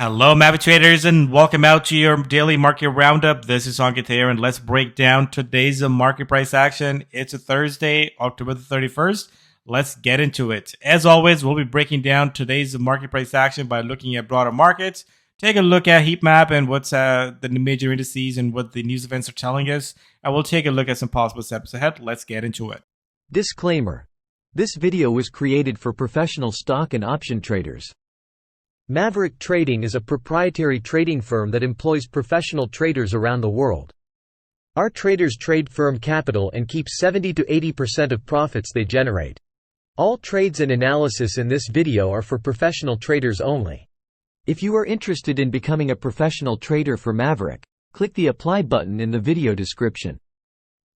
Hello, Maverick traders, and welcome out to your daily market roundup. This is Ankit here, and let's break down today's market price action. It's a Thursday, October the 31st. Let's get into it. As always, we'll be breaking down today's market price action by looking at broader markets, take a look at heat map and what's the major indices and what the news events are telling us. And we'll take a look at some possible steps ahead. Let's get into it. Disclaimer. This video was created for professional stock and option traders. Maverick Trading is a proprietary trading firm that employs professional traders around the world. Our traders trade firm capital and keep 70 to 80% of profits they generate. All trades and analysis in this video are for professional traders only. If you are interested in becoming a professional trader for Maverick, click the apply button in the video description.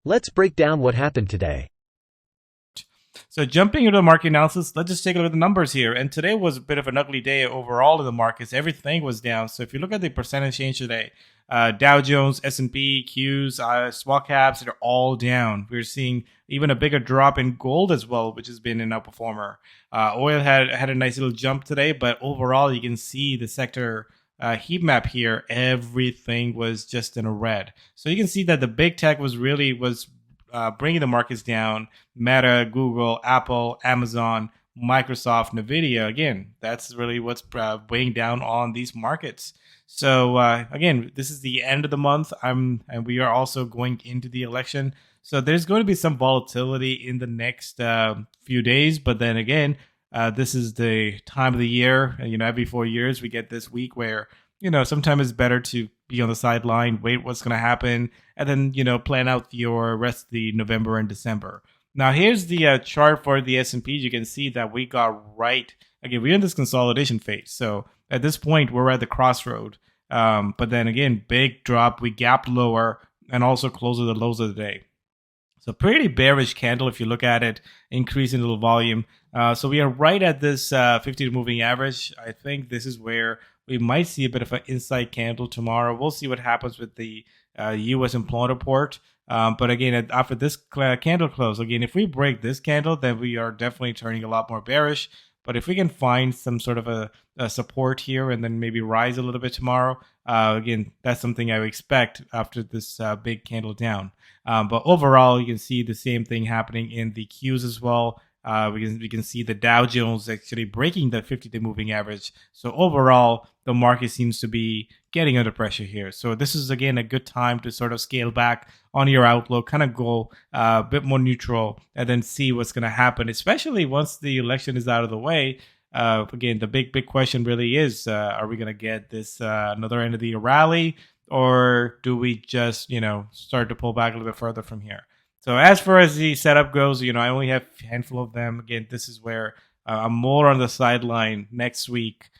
Let's break down what happened today. So jumping into the market analysis, let's just take a look at the numbers here. And today was a bit of an ugly day overall in the markets. Everything was down. So if you look at the percentage change today, Dow Jones, S&P, Qs, small caps, they're all down. We're seeing even a bigger drop in gold as well, which has been an outperformer. Oil had a nice little jump today, but overall you can see the sector heat map here. Everything was just in a red. So you can see that the big tech was bringing the markets down. Meta, Google, Apple, Amazon, Microsoft, Nvidia. Again, that's really what's weighing down on these markets. So again, this is the end of the month. And we are also going into the election. So there's going to be some volatility in the next few days. But then again, this is the time of the year. Every 4 years we get this week where sometimes it's better to be on the sideline, wait what's going to happen, and then, plan out your rest of the November and December. Now, here's the chart for the S&P. You can see that we got right. Again, we're in this consolidation phase. So at this point, we're at the crossroad. But then again, big drop. We gapped lower and also closed at the lows of the day. So pretty bearish candle if you look at it, increase in little volume. So we are right at this 50 moving average. I think this is where we might see a bit of an inside candle tomorrow. We'll see what happens with the U.S. employment report. But again, after this candle close, again, if we break this candle, then we are definitely turning a lot more bearish. But if we can find some sort of a support here and then maybe rise a little bit tomorrow, again, that's something I would expect after this big candle down. But overall, you can see the same thing happening in the Qs as well. We can see the Dow Jones actually breaking the 50-day moving average. So overall, the market seems to be getting under pressure here. So this is, again, a good time to sort of scale back on your outlook, kind of go a bit more neutral and then see what's going to happen, especially once the election is out of the way. Again, the big question really is, are we going to get this another end of the year rally, or do we just, start to pull back a little bit further from here? So as far as the setup goes, I only have a handful of them. Again, this is where I'm more on the sideline next week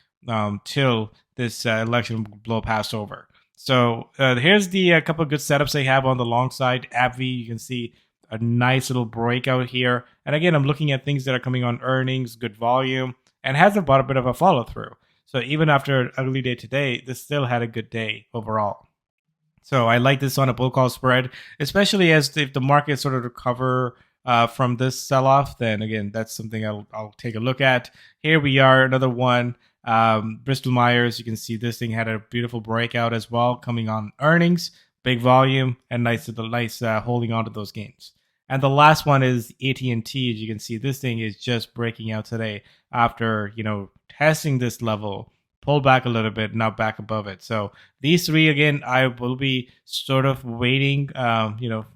till this election blow past over. So here's the couple of good setups I have on the long side. AbbVie, you can see a nice little breakout here. And again, I'm looking at things that are coming on earnings, good volume, and has about a bit of a follow through. So even after an ugly day today, this still had a good day overall. So I like this on a bull call spread, especially as if the market sort of recover from this sell-off, then again, that's something I'll take a look at. Here we are, another one. Bristol Myers, you can see this thing had a beautiful breakout as well, coming on earnings, big volume, and nice holding on to those gains. And the last one is AT&T. As you can see, this thing is just breaking out today after, testing this level. Pull back a little bit, now back above it. So these three, again, I will be sort of waiting,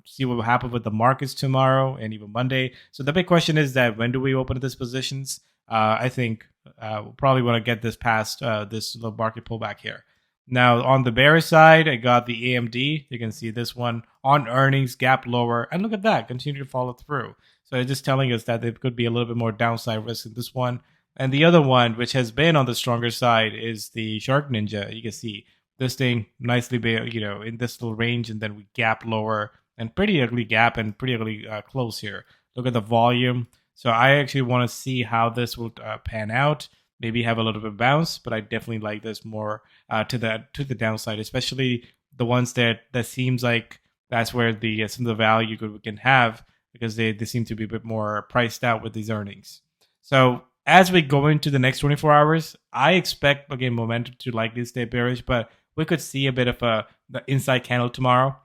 see what will happen with the markets tomorrow and even Monday. So the big question is that when do we open these positions? I think we'll probably want to get this past this little market pullback here. Now on the bearish side, I got the AMD. You can see this one on earnings, gap lower, and look at that, continue to follow through. So it's just telling us that there could be a little bit more downside risk in this one. And the other one, which has been on the stronger side, is the Shark Ninja. You can see this thing nicely, in this little range, and then we gap lower and pretty ugly gap and pretty ugly close here. Look at the volume. So I actually want to see how this will pan out. Maybe have a little bit of bounce, but I definitely like this more to the downside, especially the ones that seems like that's where the some of the value we can have, because they seem to be a bit more priced out with these earnings. So as we go into the next 24 hours, I expect again momentum to likely stay bearish, but we could see a bit of the inside candle tomorrow.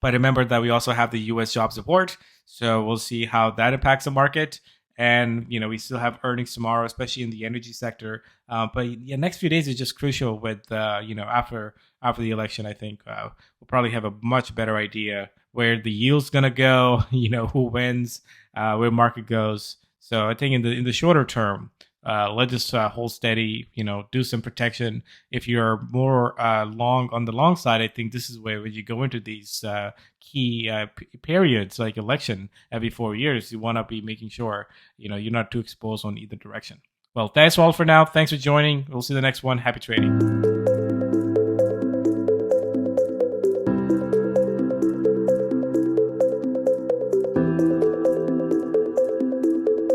But remember that we also have the U.S. jobs report, so we'll see how that impacts the market. And we still have earnings tomorrow, especially in the energy sector. But yeah, next few days is just crucial. With after the election, I think we'll probably have a much better idea where the yield's gonna go. Who wins, where market goes. So I think in the shorter term, let's just hold steady. Do some protection. If you're more long on the long side, I think this is where when you go into these key periods like election every 4 years, you want to be making sure you're not too exposed on either direction. Well, thanks all for now. Thanks for joining. We'll see you the next one. Happy trading.